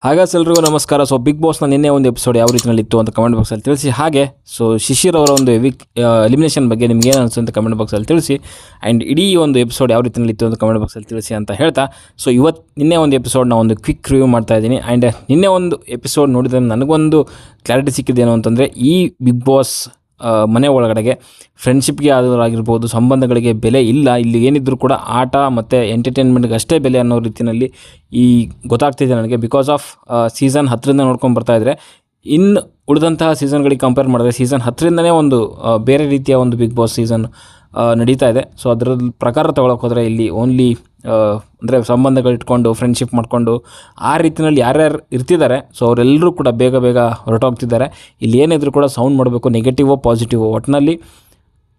ಹಾಗಾದ್ರೆ ಎಲ್ರಿಗೂ ನಮಸ್ಕಾರ. ಸೊ ಬಿಗ್ ಬಾಸ್ನ ನಿನ್ನೆ ಒಂದು ಎಪಿಸೋಡ್ ಯಾವ ರೀತಿಯಲ್ಲಿ ಇತ್ತು ಅಂತ ಕಮೆಂಟ್ ಬಾಕ್ಸಲ್ಲಿ ತಿಳಿಸಿ. ಹಾಗೆ ಸೊ ಶಿಶಿರ್ ಅವರ ಒಂದು ಎಲಿಮಿನೇಷನ್ ಬಗ್ಗೆ ನಿಮ್ಗೆ ಏನು ಅನಿಸುತ್ತೆ ಅಂತ ಕಮೆಂಟ್ ಬಾಕ್ಸಲ್ಲಿ ತಿಳಿಸಿ. ಆ್ಯಂಡ್ ಇಡೀ ಒಂದು ಎಪಿಸೋಡ್ ಯಾವ ರೀತಿಯಲ್ಲಿ ಇತ್ತು ಅಂತ ಕಮೆಂಟ್ ಬಾಕ್ಸಲ್ಲಿ ತಿಳಿಸಿ ಅಂತ ಹೇಳ್ತಾ, ಸೊ ನಿನ್ನೆ ಒಂದು ಎಪಿಸೋಡ್ನ ಒಂದು ಕ್ವಿಕ್ ರಿವ್ಯೂ ಮಾಡ್ತಾ ಇದ್ದೀನಿ. ಆ್ಯಂಡ್ ನಿನ್ನೆ ಒಂದು ಎಪಿಸೋಡ್ ನೋಡಿದರೆ ನನಗೊಂದು ಕ್ಲಾರಿಟಿ ಸಿಕ್ಕಿದ್ದೇನು ಅಂತಂದರೆ, ಈ ಬಿಗ್ ಬಾಸ್ ಮನೆ ಒಳಗಡೆಗೆ ಫ್ರೆಂಡ್ಶಿಪ್ಗೆ ಆಗಿರ್ಬೋದು, ಸಂಬಂಧಗಳಿಗೆ ಬೆಲೆ ಇಲ್ಲ. ಇಲ್ಲಿ ಏನಿದ್ರು ಕೂಡ ಆಟ ಮತ್ತು ಎಂಟರ್ಟೈನ್ಮೆಂಟ್ಗೆ ಅಷ್ಟೇ ಬೆಲೆ ಅನ್ನೋ ರೀತಿಯಲ್ಲಿ ಗೊತ್ತಾಗ್ತಿದೆ ನನಗೆ. ಬಿಕಾಸ್ ಆಫ್ ಸೀಸನ್ 10ರಿಂದ ನೋಡ್ಕೊಂಡು ಬರ್ತಾಯಿದ್ರೆ, ಇನ್ನು ಉಳಿದಂತಹ ಸೀಸನ್ಗಳಿಗೆ ಕಂಪೇರ್ ಮಾಡಿದ್ರೆ ಸೀಸನ್ 10ರಿಂದನೇ ಒಂದು ಬೇರೆ ರೀತಿಯ ಒಂದು ಬಿಗ್ ಬಾಸ್ ಸೀಸನ್ ನಡೀತಾ ಇದೆ. ಸೊ ಅದರಲ್ಲಿ ಪ್ರಕಾರ ತೊಗೊಳಕ್ಕೆ ಹೋದರೆ ಇಲ್ಲಿ ಓನ್ಲಿ ಅಂದರೆ ಸಂಬಂಧಗಳಿಟ್ಕೊಂಡು ಫ್ರೆಂಡ್ಶಿಪ್ ಮಾಡಿಕೊಂಡು ಆ ರೀತಿಯಲ್ಲಿ ಯಾರ್ಯಾರು ಇರ್ತಿದ್ದಾರೆ, ಸೊ ಅವರೆಲ್ಲರೂ ಕೂಡ ಬೇಗ ಬೇಗ ಹೊರಟೋಗ್ತಿದ್ದಾರೆ. ಇಲ್ಲಿ ಏನಿದ್ರು ಕೂಡ ಸೌಂಡ್ ಮಾಡಬೇಕು, ನೆಗೆಟಿವೋ ಪಾಸಿಟಿವೋ ಒಟ್ಟಿನಲ್ಲಿ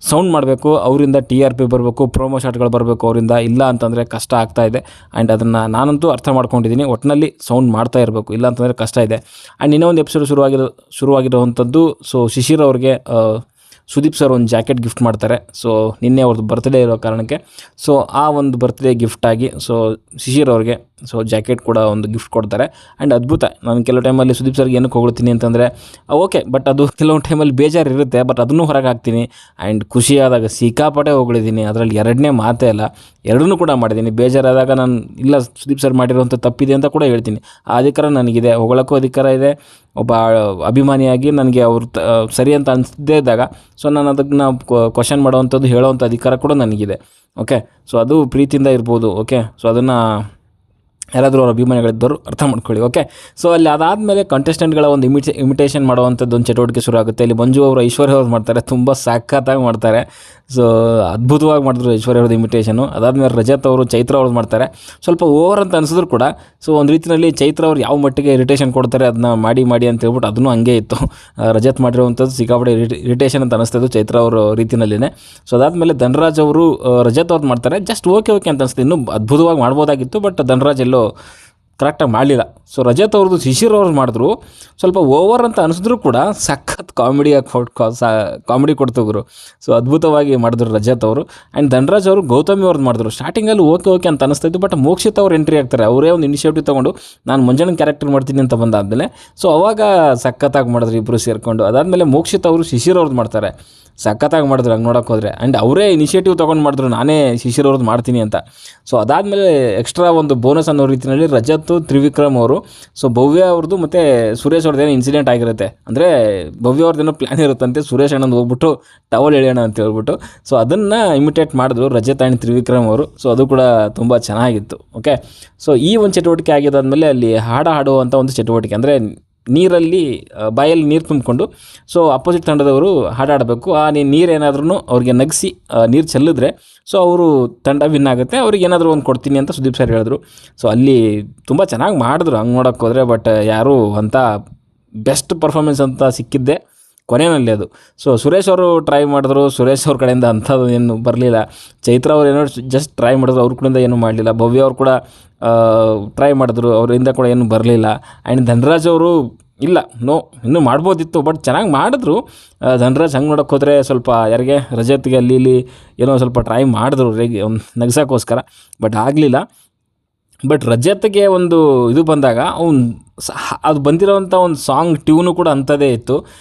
ಸೌಂಡ್ ಮಾಡಬೇಕು. ಅವರಿಂದ TRP ಬರಬೇಕು, ಪ್ರೋಮೋ ಶಾಟ್ಗಳು ಬರಬೇಕು ಅವರಿಂದ. ಇಲ್ಲ ಅಂತಂದರೆ ಕಷ್ಟ ಆಗ್ತಾಯಿದೆ. ಆ್ಯಂಡ್ ಅದನ್ನು ನಾನಂತೂ ಅರ್ಥ ಮಾಡ್ಕೊಂಡಿದ್ದೀನಿ. ಒಟ್ಟಿನಲ್ಲಿ ಸೌಂಡ್ ಮಾಡ್ತಾ ಇರಬೇಕು, ಇಲ್ಲ ಅಂತಂದರೆ ಕಷ್ಟ ಇದೆ. ಆ್ಯಂಡ್ ಇನ್ನೊಂದು ಎಪಿಸೋಡ್ ಶುರುವಾಗಿರುವಂಥದ್ದು, ಸೊ ಶಿಶಿರ್ ಅವ್ರಿಗೆ ಸುದೀಪ್ ಸರ್ ಒಂದು ಜಾಕೆಟ್ ಗಿಫ್ಟ್ ಮಾಡ್ತಾರೆ. ಸೊ ನಿನ್ನೆ ಅವ್ರದ್ದು ಬರ್ತ್ಡೇ ಇರೋ ಕಾರಣಕ್ಕೆ, ಸೊ ಆ ಒಂದು ಬರ್ತ್ಡೇ ಗಿಫ್ಟಾಗಿ ಸೊ ಶಿಶಿರ್ ಅವ್ರಿಗೆ ಸೊ ಜಾಕೆಟ್ ಕೂಡ ಒಂದು ಗಿಫ್ಟ್ ಕೊಡ್ತಾರೆ. ಆ್ಯಂಡ್ ಅದ್ಭುತ. ನಾನು ಕೆಲವು ಟೈಮಲ್ಲಿ ಸುದೀಪ್ ಸರ್ಗೆ ಏನಕ್ಕೆ ಹೊಗಳ್ತೀನಿ ಅಂತಂದರೆ, ಓಕೆ, ಬಟ್ ಅದು ಕೆಲವೊಂದು ಟೈಮಲ್ಲಿ ಬೇಜಾರು ಇರುತ್ತೆ, ಬಟ್ ಅದನ್ನು ಹೊರಗೆ ಹಾಕ್ತೀನಿ. ಆ್ಯಂಡ್ ಖುಷಿಯಾದಾಗ ಸಿಕ್ಕಾಪಟ್ಟೆ ಹೊಗಳಿದ್ದೀನಿ, ಅದರಲ್ಲಿ ಎರಡನೇ ಮಾತೇ ಇಲ್ಲ. ಎರಡನ್ನೂ ಕೂಡ ಮಾಡಿದ್ದೀನಿ. ಬೇಜಾರಾದಾಗ ನಾನು ಇಲ್ಲ ಸುದೀಪ್ ಸರ್ ಮಾಡಿರೋಂಥ ತಪ್ಪಿದೆ ಅಂತ ಕೂಡ ಹೇಳ್ತೀನಿ. ಆ ಅಧಿಕಾರ ನನಗಿದೆ, ಹೊಗಳಕ್ಕೂ ಅಧಿಕಾರ ಇದೆ. ಒಬ್ಬ ಅಭಿಮಾನಿಯಾಗಿ ನನಗೆ ಅವ್ರು ಸರಿ ಅಂತ ಅನಿಸದೇ ಇದ್ದಾಗ ಸೊ ನಾನು ಅದನ್ನು ಕ್ವಶನ್ ಮಾಡೋವಂಥದ್ದು, ಹೇಳೋವಂಥ ಅಧಿಕಾರ ಕೂಡ ನನಗಿದೆ. ಓಕೆ, ಸೊ ಅದು ಪ್ರೀತಿಯಿಂದ ಇರ್ಬೋದು. ಓಕೆ, ಸೊ ಅದನ್ನು ಯಾರಾದರೂ ಅವ್ರ ಅಭಿಮಾನಿಗಳಿದ್ದವರು ಅರ್ಥ ಮಾಡ್ಕೊಳ್ಳಿ. ಓಕೆ, ಸೊ ಅಲ್ಲಿ ಅದಾದಮೇಲೆ ಕಂಟೆಸ್ಟೆಂಟ್ಗಳ ಒಂದು ಇಮಿಟೇಷನ್ ಮಾಡುವಂಥದ್ದು ಒಂದು ಚಟುವಟಿಕೆ ಶುರು ಆಗುತ್ತೆ. ಇಲ್ಲಿ ಮಂಜು ಅವರು ಐಶ್ವರ್ಯ ಅವ್ರು ಮಾಡ್ತಾರೆ, ತುಂಬ ಸಖತ್ತಾಗಿ ಮಾಡ್ತಾರೆ. ಸೊ ಅದ್ಭುತವಾಗಿ ಮಾಡಿದ್ರು ಐಶ್ವರ್ಯ ಅವ್ರದ್ದು ಇಮಿಟೇಷನು. ಅದಾದಮೇಲೆ ರಜತ್ ಅವರು ಚೈತ್ರ ಅವ್ರದ್ದು ಮಾಡ್ತಾರೆ. ಸ್ವಲ್ಪ ಓವರ್ ಅಂತ ಅನಿಸಿದ್ರು ಕೂಡ ಸೊ ಒಂದು ರೀತಿಯಲ್ಲಿ ಚೈತ್ರ ಅವ್ರು ಯಾವ ಮಟ್ಟಿಗೆ ಇರಿಟೇಷನ್ ಕೊಡ್ತಾರೆ ಅದನ್ನ ಮಾಡಿ ಅಂತ ಹೇಳ್ಬಿಟ್ಟು ಅದನ್ನು ಹಂಗೆ ಇತ್ತು. ರಜತ್ ಮಾಡಿರುವಂಥದ್ದು ಸಿಕ್ಕಾಪಟ್ಟೆ ಇರಿಟೇಷನ್ ಅಂತ ಅನಿಸ್ತದ್ದು ಚೈತ್ರ ಅವ್ರ ರೀತಿಯಲ್ಲಿನೇ. ಸೊ ಅದಾದಮೇಲೆ ಧನರಾಜ್ ಅವರು ರಜತ್ ಅವ್ರು ಮಾಡ್ತಾರೆ. ಜಸ್ಟ್ ಓಕೆ ಅಂತ ಅನಿಸ್ತು. ಇನ್ನೂ ಅದ್ಭುತವಾಗಿ ಮಾಡ್ಬೋದಾಗಿತ್ತು, ಬಟ್ ಧನರಾಜ್ ಎಲ್ಲೋ ಕರೆಕ್ಟಾಗಿ ಮಾಡಲಿಲ್ಲ. ಸೊ ರಜತ್ ಅವ್ರದ್ದು ಶಿಶಿರ್ ಅವ್ರು ಮಾಡಿದ್ರು. ಸ್ವಲ್ಪ ಓವರ್ ಅಂತ ಅನಿಸಿದ್ರು ಕೂಡ ಸಖತ್ ಕಾಮಿಡಿ ಕೊಡ್ತೋಗ್ರು. ಸೊ ಅದ್ಭುತವಾಗಿ ಮಾಡಿದ್ರು ರಜತ್ ಅವರು. ಆ್ಯಂಡ್ ಧನರಾಜ್ ಅವರು ಗೌತಮಿ ಅವ್ರದ್ದು ಮಾಡಿದ್ರು. ಸ್ಟಾರ್ಟಿಂಗಲ್ಲಿ ಓಕೆ ಅಂತ ಅನಿಸ್ತಾಯಿತ್ತು, ಬಟ್ ಮೋಕ್ಷಿತ್ ಅವ್ರು ಎಂಟ್ರಿ ಆಗ್ತಾರೆ. ಅವರೇ ಒಂದು ಇನಿಷಿಯೇಟಿವ್ ತೊಗೊಂಡು ನಾನು ಮಂಜಣ್ಣನ ಕ್ಯಾರೆಕ್ಟರ್ ಮಾಡ್ತೀನಿ ಅಂತ ಬಂದಾದಮೇಲೆ ಸೊ ಅವಾಗ ಸಖತ್ತಾಗಿ ಮಾಡಿದ್ರು ಇಬ್ಬರು ಸೇರಿಕೊಂಡು. ಅದಾದಮೇಲೆ ಮೋಕ್ಷಿತ್ ಅವರು ಶಿಶಿರ್ ಅವ್ರದ್ದು ಮಾಡ್ತಾರೆ. ಸಖತ್ತಾಗಿ ಮಾಡಿದ್ರು ಹಂಗೆ ನೋಡೋಕೆ ಹೋದರೆ. ಆ್ಯಂಡ್ ಅವರೇ ಇನಿಷಿಯೇಟಿವ್ ತೊಗೊಂಡು ಮಾಡಿದ್ರು, ನಾನೇ ಶಿಶಿರ್ ಅವ್ರದ್ದು ಮಾಡ್ತೀನಿ ಅಂತ. ಸೊ ಅದಾದಮೇಲೆ ಎಕ್ಸ್ಟ್ರಾ ಒಂದು ಬೋನಸ್ ಅನ್ನೋ ರೀತಿಯಲ್ಲಿ ರಜತ್, ತ್ರಿವಿಕ್ರಮ್ ಅವರು, ಸೊ ಭವ್ಯ ಅವ್ರದ್ದು ಮತ್ತು ಸುರೇಶ್ ಅವ್ರದ್ದೇನೋ ಇನ್ಸಿಡೆಂಟ್ ಆಗಿರುತ್ತೆ. ಅಂದರೆ ಭವ್ಯ ಅವ್ರದ್ದೇನೋ ಪ್ಲ್ಯಾನ್ ಇರುತ್ತಂತೆ, ಸುರೇಶ್ ಅಣ್ಣಂದು ಹೋಗ್ಬಿಟ್ಟು ಟವಲ್ ಎಳೆಯೋಣ ಅಂತ ಹೇಳ್ಬಿಟ್ಟು. ಸೊ ಅದನ್ನು ಇಮಿಟೇಟ್ ಮಾಡಿದ್ರು ರಜತ್ ಆ್ಯಂಡ್ ತ್ರಿವಿಕ್ರಮ್ ಅವರು. ಸೊ ಅದು ಕೂಡ ತುಂಬ ಚೆನ್ನಾಗಿತ್ತು. ಓಕೆ, ಸೊ ಈ ಒಂದು ಚಟುವಟಿಕೆ ಆಗಿದ್ದಾದಮೇಲೆ ಅಲ್ಲಿ ಹಾಡುವಂಥ ಒಂದು ಚಟುವಟಿಕೆ, ಅಂದರೆ ನೀರಲ್ಲಿ ಬಾಯಲ್ಲಿ ನೀರು ತುಂಬಿಕೊಂಡು ಸೊ ಅಪೋಸಿಟ್ ತಂಡದವರು ಹಾಡಾಡಬೇಕು. ಆ ನೀರೇನಾದ್ರೂ ಅವ್ರಿಗೆ ನಗಿಸಿ ನೀರು ಚೆಲ್ಲಿದ್ರೆ ಸೊ ಅವರು ತಂಡ ವಿನ್ ಆಗುತ್ತೆ. ಅವ್ರಿಗೆ ಏನಾದರೂ ಒಂದು ಕೊಡ್ತೀನಿ ಅಂತ ಸುದೀಪ್ ಸರ್ ಹೇಳಿದ್ರು. ಸೊ ಅಲ್ಲಿ ತುಂಬ ಚೆನ್ನಾಗಿ ಮಾಡಿದ್ರು ಹಂಗೆ ನೋಡೋಕ್ಕೆ ಹೋದರೆ. ಬಟ್ ಯಾರೂ ಅಂಥ ಬೆಸ್ಟ್ ಪರ್ಫಾರ್ಮೆನ್ಸ್ ಅಂತ ಸಿಕ್ಕಿದ್ದೆ ಕೊನೆಯಲ್ಲಿ ಅದು. ಸೊ ಸುರೇಶ್ ಅವರು ಟ್ರೈ ಮಾಡಿದ್ರು, ಸುರೇಶ್ ಅವ್ರ ಕಡೆಯಿಂದ ಅಂಥದ್ದು ಏನು ಬರಲಿಲ್ಲ. ಚೈತ್ರ ಅವ್ರು ಏನೋ ಜಸ್ಟ್ ಟ್ರೈ ಮಾಡಿದ್ರು, ಅವ್ರ ಕಡೆಯಿಂದ ಏನೂ ಮಾಡಲಿಲ್ಲ. ಭವ್ಯ ಅವ್ರು ಕೂಡ ಟ್ರೈ ಮಾಡಿದ್ರು, ಅವರಿಂದ ಕೂಡ ಏನೂ ಬರಲಿಲ್ಲ. ಆ್ಯಂಡ್ ಧನರಾಜ್ ಅವರು ಇನ್ನೂ ಮಾಡ್ಬೋದಿತ್ತು, ಬಟ್ ಚೆನ್ನಾಗಿ ಮಾಡಿದ್ರು. ಧನರಾಜ್ ಹಂಗೆ ನೋಡೋಕ್ಕೆ ಹೋದರೆ ಸ್ವಲ್ಪ ಯಾರಿಗೆ ರಜತ್ಗೆ ಅಲ್ಲಿ ಏನೋ ಸ್ವಲ್ಪ ಟ್ರೈ ಮಾಡಿದ್ರು ನಗ್ಸೋಕ್ಕೋಸ್ಕರ, ಬಟ್ ಆಗಲಿಲ್ಲ. ಬಟ್ ರಜತ್ಗೆ ಒಂದು ಇದು ಬಂದಾಗ ಅದು ಬಂದಿರೋವಂಥ ಒಂದು ಸಾಂಗ್ ಟ್ಯೂನು ಕೂಡ ಅಂಥದ್ದೇ ಇತ್ತು.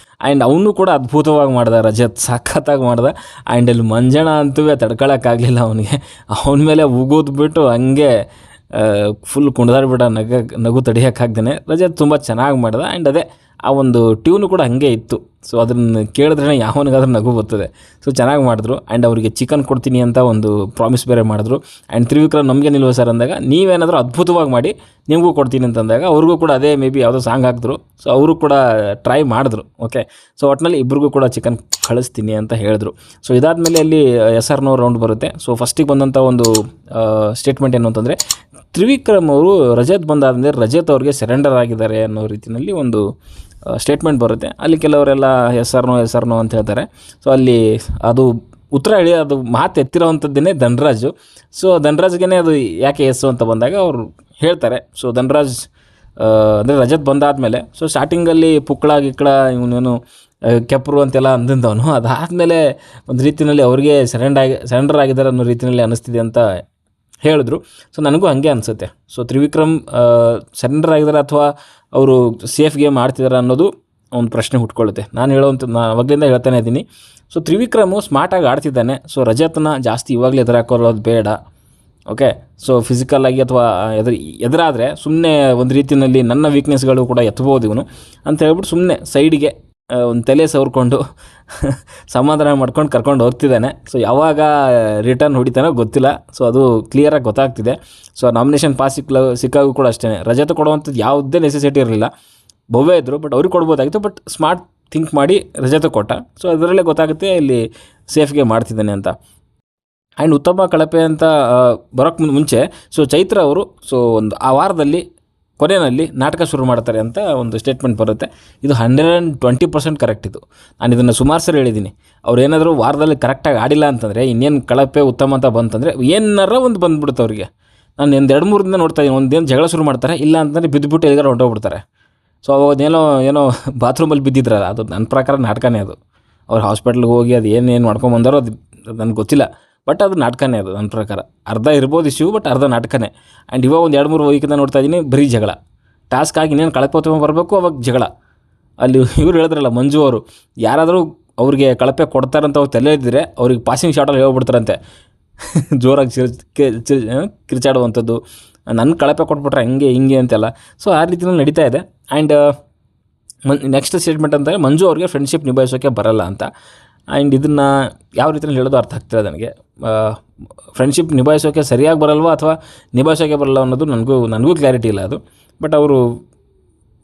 ಆ್ಯಂಡ್ ಅವನು ಕೂಡ ಅದ್ಭುತವಾಗಿ ಮಾಡ್ದ ರಜತ್, ಸಖತ್ತಾಗಿ ಮಾಡ್ದ. ಆ್ಯಂಡ್ ಅಲ್ಲಿ ಮಂಜಣ್ಣ ಅಂತೂ ತಡ್ಕೊಳಕ್ಕಾಗಲಿಲ್ಲ ಅವನಿಗೆ. ಅವನ ಮೇಲೆ ಉಗಿದ್ಬಿಟ್ಟು ಹಂಗೆ ಫುಲ್ ಕುಣಿದಾಡ್ಬಿಟ್ಟ, ನಗು ತಡೆಯೋಕ್ಕಾಗ್ದೇ. ರಜತ್ ತುಂಬ ಚೆನ್ನಾಗಿ ಮಾಡ್ದ. ಆ್ಯಂಡ್ ಅದೇ ಆ ಒಂದು ಟ್ಯೂನು ಕೂಡ ಹಾಗೆ ಇತ್ತು. ಸೊ ಅದನ್ನು ಕೇಳಿದ್ರೆ ಯಾವನಿಗಾದ್ರೂ ನಗು ಬರ್ತದೆ. ಸೊ ಚೆನ್ನಾಗಿ ಮಾಡಿದ್ರು. ಆ್ಯಂಡ್ ಅವರಿಗೆ ಚಿಕನ್ ಕೊಡ್ತೀನಿ ಅಂತ ಒಂದು ಪ್ರಾಮಿಸ್ ಬೇರೆ ಮಾಡಿದ್ರು. ಆ್ಯಂಡ್ ತ್ರಿವಿಕ್ರಮ್ ನಮಗೆ ನಿಲ್ವ ಸರ್ ಅಂದಾಗ, ನೀವೇನಾದರೂ ಅದ್ಭುತವಾಗಿ ಮಾಡಿ ನಿಮಗೂ ಕೊಡ್ತೀನಿ ಅಂತಂದಾಗ ಅವ್ರಿಗೂ ಕೂಡ ಅದೇ ಮೇ ಬಿ ಯಾವುದೋ ಸಾಂಗ್ ಹಾಕಿದ್ರು. ಸೊ ಅವರು ಕೂಡ ಟ್ರೈ ಮಾಡಿದ್ರು. ಓಕೆ, ಸೊ ಒಟ್ಟಿನಲ್ಲಿ ಇಬ್ರಿಗೂ ಕೂಡ ಚಿಕನ್ ಕಳಿಸ್ತೀನಿ ಅಂತ ಹೇಳಿದ್ರು. ಸೊ ಇದಾದಮೇಲೆ ಅಲ್ಲಿ SR ರೌಂಡ್ ಬರುತ್ತೆ. ಸೊ ಫಸ್ಟಿಗೆ ಬಂದಂಥ ಒಂದು ಸ್ಟೇಟ್ಮೆಂಟ್ ಏನು ಅಂತಂದರೆ, ತ್ರಿವಿಕ್ರಮ್ ಅವರು ರಜತ್ ಬಂದಾದಮೇಲೆ ರಜತ್ ಅವ್ರಿಗೆ ಸರೆಂಡರ್ ಆಗಿದ್ದಾರೆ ಅನ್ನೋ ರೀತಿಯಲ್ಲಿ ಒಂದು ಸ್ಟೇಟ್ಮೆಂಟ್ ಬರುತ್ತೆ. ಅಲ್ಲಿ ಕೆಲವರೆಲ್ಲ ಎಸ್ ಆರ್ ನೋ ಅಂತ ಹೇಳ್ತಾರೆ. ಸೊ ಅಲ್ಲಿ ಅದು ಉತ್ತರ ಹೇಳಿ ಅದು ಮಾತು ಎತ್ತಿರೋವಂಥದ್ದೇನೆ ಧನರಾಜು. ಸೊ ಧನರಾಜ್ಗೆ ಅದು ಯಾಕೆ ಎಸ್ಸು ಅಂತ ಬಂದಾಗ ಅವರು ಹೇಳ್ತಾರೆ. ಸೊ ಧನರಾಜ್ ಅಂದರೆ ರಜತ್ ಬಂದಾದಮೇಲೆ ಸೊ ಸ್ಟಾರ್ಟಿಂಗಲ್ಲಿ ಗಿಕ್ಕಳ ಇವನೇನು ಕೆಪ್ಪರು ಅಂತೆಲ್ಲ ಅಂದಿದ್ದವನು, ಅದಾದಮೇಲೆ ಒಂದು ರೀತಿಯಲ್ಲಿ ಅವ್ರಿಗೆ ಸರೆಂಡರ್ ಆಗಿದ್ದಾರೆ ಅನ್ನೋ ರೀತಿಯಲ್ಲಿ ಅನ್ನಿಸ್ತಿದೆ ಅಂತ ಹೇಳಿದ್ರು. ಸೊ ನನಗೂ ಹಾಗೆ ಅನಿಸುತ್ತೆ. ಸೊ ತ್ರಿವಿಕ್ರಮ್ ಸರೆಂಡರ್ ಆಗಿದ್ದಾರೆ ಅಥವಾ ಅವರು ಸೇಫ್ ಗೇಮ್ ಆಡ್ತಿದ್ದಾರೆ ಅನ್ನೋದು ಒಂದು ಪ್ರಶ್ನೆ ಹುಟ್ಕೊಳ್ಳುತ್ತೆ. ನಾನು ಅವಾಗಲಿಂದ ಹೇಳ್ತಾನೆ ಇದ್ದೀನಿ. ಸೊ ತ್ರಿವಿಕ್ರಮು ಸ್ಮಾರ್ಟಾಗಿ ಆಡ್ತಿದ್ದಾನೆ. ಸೊ ರಜತ್ನ ಜಾಸ್ತಿ ಇವಾಗಲೇ ಎದುರಾಕೊಳ್ಳೋದು ಬೇಡ. ಓಕೆ, ಸೊ ಫಿಸಿಕಲ್ಲಾಗಿ ಅಥವಾ ಎದುರಾದರೆ ಸುಮ್ಮನೆ ಒಂದು ರೀತಿಯಲ್ಲಿ ನನ್ನ ವೀಕ್ನೆಸ್ಗಳು ಕೂಡ ಎತ್ತಬೋದು ಇವನು ಅಂತ ಹೇಳ್ಬಿಟ್ಟು ಸುಮ್ಮನೆ ಸೈಡಿಗೆ ಒಂದು ತಲೆ ಸವರ್ಕೊಂಡು ಸಮಾಧಾನ ಮಾಡ್ಕೊಂಡು ಕರ್ಕೊಂಡು ಹೋಗ್ತಿದ್ದಾನೆ. ಸೊ ಯಾವಾಗ ರಿಟರ್ನ್ ಹೊಡಿತಾನೋ ಗೊತ್ತಿಲ್ಲ. ಸೊ ಅದು ಕ್ಲಿಯರಾಗಿ ಗೊತ್ತಾಗ್ತಿದೆ. ಸೊ ನಾಮಿನೇಷನ್ ಪಾಸ್ ಸಿಕ್ಕಾಗೂ ಕೂಡ ಅಷ್ಟೇ ರಜತ ಕೊಡುವಂಥದ್ದು ಯಾವುದೇ ನೆಸೆಸಿಟಿ ಇರಲಿಲ್ಲ. ಭವ್ಯ ಇದ್ದರು, ಬಟ್ ಅವ್ರಿಗೆ ಕೊಡ್ಬೋದಾಗಿತ್ತು. ಬಟ್ ಸ್ಮಾರ್ಟ್ ಥಿಂಕ್ ಮಾಡಿ ರಜತ ಕೊಟ್ಟ. ಸೊ ಅದರಲ್ಲೇ ಗೊತ್ತಾಗುತ್ತೆ ಇಲ್ಲಿ ಸೇಫ್ಗೆ ಮಾಡ್ತಿದ್ದಾನೆ ಅಂತ. ಆ್ಯಂಡ್ ಉತ್ತಮ ಕಳಪೆ ಅಂತ ಬರೋಕ್ಕೆ ಮುಂಚೆ ಸೊ ಚೈತ್ರ ಅವರು ಸೊ ಒಂದು ಆ ವಾರದಲ್ಲಿ ಕೊನೆಯಲ್ಲಿ ನಾಟಕ ಶುರು ಮಾಡ್ತಾರೆ ಅಂತ ಒಂದು ಸ್ಟೇಟ್ಮೆಂಟ್ ಬರುತ್ತೆ. ಇದು 120% ಕರೆಕ್ಟ್. ಇದು ನಾನು ಇದನ್ನು ಸುಮಾರು ಸರಿ ಹೇಳಿದ್ದೀನಿ. ಅವ್ರು ಏನಾದರೂ ವಾರದಲ್ಲಿ ಕರೆಕ್ಟಾಗಿ ಆಡಿಲ್ಲ ಅಂತಂದರೆ ಇನ್ನೇನು ಕಳಪೆ ಉತ್ತಮ ಅಂತ ಬಂತಂದರೆ ಏನಾರ ಒಂದು ಬಂದುಬಿಡುತ್ತೆ ಅವ್ರಿಗೆ. ನಾನು ಒಂದು 2-3 ದಿನ ನೋಡ್ತಾ ಇದ್ದೀನಿ. ಒಂದೇನು ಜಗಳ ಶುರು ಮಾಡ್ತಾರೆ, ಇಲ್ಲ ಅಂತಂದರೆ ಬಿದ್ದುಬಿಟ್ಟು ಎಲ್ಲಿಗಾರ ಹೊಂಟೋಗ್ಬಿಡ್ತಾರೆ. ಸೊ ಅವಾಗೇನೋ ಬಾತ್ರೂಮಲ್ಲಿ ಬಿದ್ದಿದ್ರಲ್ಲ, ಅದು ನನ್ನ ಪ್ರಕಾರ ನಾಟಕನೇ. ಅದು ಅವ್ರು ಹಾಸ್ಪಿಟ್ಲಿಗೆ ಹೋಗಿ ಅದು ಏನೇನು ಮಾಡ್ಕೊಂಬಂದಾರೋ ಅದು ನನಗೆ ಗೊತ್ತಿಲ್ಲ. ಬಟ್ ಅದು ನಾಟಕನೇ. ಅದು ನನ್ನ ಪ್ರಕಾರ ಅರ್ಧ ಇರ್ಬೋದು ಇಶ್ಯೂ, ಬಟ್ ಅರ್ಧ ನಾಟಕನೇ. ಆ್ಯಂಡ್ ಇವಾಗ ಒಂದು 2-3 ವೀಕಿಂದ ನೋಡ್ತಾ ಇದ್ದೀನಿ ಬರೀ ಜಗಳ. ಟಾಸ್ಕ್ ಆಗಿ ಇನ್ನೇನು ಕಳಪೆ ಬರಬೇಕು, ಅವಾಗ ಜಗಳ. ಅಲ್ಲಿ ಇವ್ರು ಹೇಳಿದ್ರಲ್ಲ ಮಂಜು ಅವರು, ಯಾರಾದರೂ ಅವ್ರಿಗೆ ಕಳಪೆ ಕೊಡ್ತಾರಂತ ಅವ್ರು ತಲೆ ಇದ್ದರೆ ಅವ್ರಿಗೆ ಪಾಸಿಂಗ್ ಶಾಟಲ್ಲಿ ಹೇಳ್ಬಿಡ್ತಾರಂತೆ ಜೋರಾಗಿ ಕಿರ್ಚಾಡುವಂಥದ್ದು. ನನ್ನ ಕಳಪೆ ಕೊಟ್ಬಿಟ್ರೆ ಹಂಗೆ ಹಿಂಗೆ ಅಂತೆಲ್ಲ. ಸೊ ಆ ರೀತಿಯಲ್ಲಿ ನಡೀತಾ ಇದೆ. ಆ್ಯಂಡ್ ನೆಕ್ಸ್ಟ್ ಸ್ಟೇಟ್ಮೆಂಟ್ ಅಂತಂದರೆ ಮಂಜು ಅವ್ರಿಗೆ ಫ್ರೆಂಡ್ಶಿಪ್ ನಿಭಾಯಿಸೋಕ್ಕೆ ಬರಲ್ಲ ಅಂತ. ಆ್ಯಂಡ್ ಇದನ್ನು ಯಾವ ರೀತಿಯಲ್ಲಿ ಹೇಳೋದು ಅರ್ಥ ಆಗ್ತಿಲ್ಲ ನನಗೆ. ಫ್ರೆಂಡ್ಶಿಪ್ ನಿಭಾಯಿಸೋಕ್ಕೆ ಸರಿಯಾಗಿ ಬರಲ್ವಾ ಅಥವಾ ನಿಭಾಯಿಸೋಕ್ಕೆ ಬರಲ್ಲ ಅನ್ನೋದು ನನಗೂ ಕ್ಲಾರಿಟಿ ಇಲ್ಲ ಅದು. ಬಟ್ ಅವರು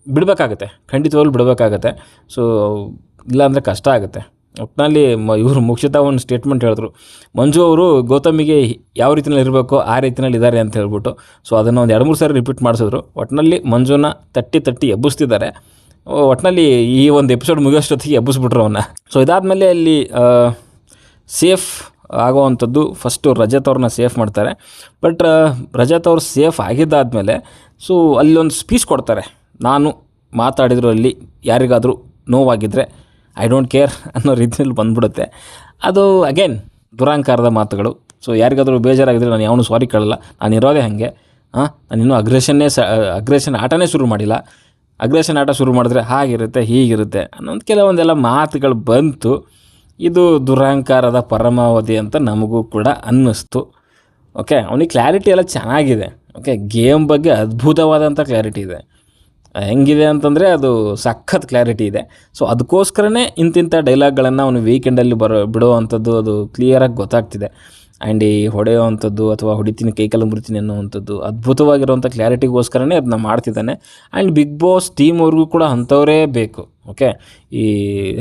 ಬಿಡಬೇಕಾಗತ್ತೆ, ಖಂಡಿತವಾಗ್ಲೂ ಬಿಡಬೇಕಾಗತ್ತೆ. ಸೊ ಇಲ್ಲಾಂದರೆ ಕಷ್ಟ ಆಗುತ್ತೆ. ಒಟ್ಟಿನಲ್ಲಿ ಇವರು ಮುಖ್ಯತಃ ಒಂದು ಸ್ಟೇಟ್ಮೆಂಟ್ ಹೇಳಿದ್ರು, ಮಂಜು ಅವರು ಗೌತಮಿಗೆ ಯಾವ ರೀತಿಯಲ್ಲಿ ಇರಬೇಕೋ ಆ ರೀತಿಯಲ್ಲಿ ಇದ್ದಾರೆ ಅಂತ ಹೇಳ್ಬಿಟ್ಟು. ಸೊ ಅದನ್ನು ಒಂದು 2-3 ಸಾರಿ ರಿಪೀಟ್ ಮಾಡಿಸಿದ್ರು. ಒಟ್ಟಿನಲ್ಲಿ ಮಂಜುನ ತಟ್ಟಿ ಎಬ್ಬಿಸ್ತಿದ್ದಾರೆ. ಒಟ್ಟಿನಲ್ಲಿ ಈ ಒಂದು ಎಪಿಸೋಡ್ ಮುಗಿಯೋಷ್ಟೊತ್ತಿಗೆ ಎಬ್ಬಿಸ್ಬಿಟ್ರು ಅವನ್ನ. ಸೊ ಇದಾದಮೇಲೆ ಅಲ್ಲಿ ಸೇಫ್ ಆಗೋವಂಥದ್ದು ಫಸ್ಟು ರಜತ್ ಅವ್ರನ್ನ ಸೇಫ್ ಮಾಡ್ತಾರೆ. ಬಟ್ ರಜತ್ ಅವ್ರು ಸೇಫ್ ಆಗಿದ್ದಾದಮೇಲೆ ಸೊ ಅಲ್ಲೊಂದು ಸ್ಪೀಚ್ ಕೊಡ್ತಾರೆ. ನಾನು ಮಾತಾಡಿದ್ರು ಅಲ್ಲಿ ಯಾರಿಗಾದರೂ ನೋವಾಗಿದ್ದರೆ ಐ ಡೋಂಟ್ ಕೇರ್ ಅನ್ನೋ ರೀತಿಯಲ್ಲಿ ಬಂದ್ಬಿಡುತ್ತೆ. ಅದು ಅಗೇನ್ ದುರಹಂಕಾರದ ಮಾತುಗಳು. ಸೊ ಯಾರಿಗಾದರೂ ಬೇಜಾರಾಗಿದ್ದರೆ ನಾನು ಯಾವನು ಸಾರಿ ಕೇಳಲ್ಲ, ನಾನು ಇರೋದೇ ಹಾಗೆ. ನಾನು ಇನ್ನೂ ಅಗ್ರೆಷನ್ ಆಟನೇ ಶುರು ಮಾಡಿಲ್ಲ. ಅಗ್ರೆಷನ್ ಆಟ ಶುರು ಮಾಡಿದ್ರೆ ಹಾಗಿರುತ್ತೆ ಹೀಗಿರುತ್ತೆ ಅನ್ನೋದು ಕೆಲವೊಂದೆಲ್ಲ ಮಾತುಗಳು ಬಂತು. ಇದು ದುರಹಂಕಾರದ ಪರಮಾವಧಿ ಅಂತ ನಮಗೂ ಕೂಡ ಅನ್ನಿಸ್ತು. ಓಕೆ, ಅವನಿಗೆ ಕ್ಲಾರಿಟಿ ಎಲ್ಲ ಚೆನ್ನಾಗಿದೆ. ಓಕೆ, ಗೇಮ್ ಬಗ್ಗೆ ಅದ್ಭುತವಾದಂಥ ಕ್ಲಾರಿಟಿ ಇದೆ. ಹೆಂಗಿದೆ ಅಂತಂದರೆ ಅದು ಸಖತ್ ಕ್ಲಾರಿಟಿ ಇದೆ. ಸೊ ಅದಕ್ಕೋಸ್ಕರನೇ ಇಂತಿಂಥ ಡೈಲಾಗ್ಗಳನ್ನು ಅವನು ವೀಕೆಂಡಲ್ಲಿ ಬಿಡುವಂಥದ್ದು ಅದು ಕ್ಲಿಯರಾಗಿ ಗೊತ್ತಾಗ್ತಿದೆ. ಆ್ಯಂಡ್ ಈ ಹೊಡೆಯುವಂಥದ್ದು ಅಥವಾ ಹೊಡಿತೀನಿ ಕೈಕಾಲು ಮುರಿತೀನಿ ಅನ್ನೋವಂಥದ್ದು ಅದ್ಭುತವಾಗಿರುವಂಥ ಕ್ಲಾರಿಟಿಗೋಸ್ಕರನೇ ಅದನ್ನ ಮಾಡ್ತಿದ್ದಾನೆ. ಆ್ಯಂಡ್ ಬಿಗ್ ಬಾಸ್ ಟೀಮ್ ಅವ್ರಿಗೂ ಕೂಡ ಅಂಥವರೇ ಬೇಕು. ಓಕೆ, ಈ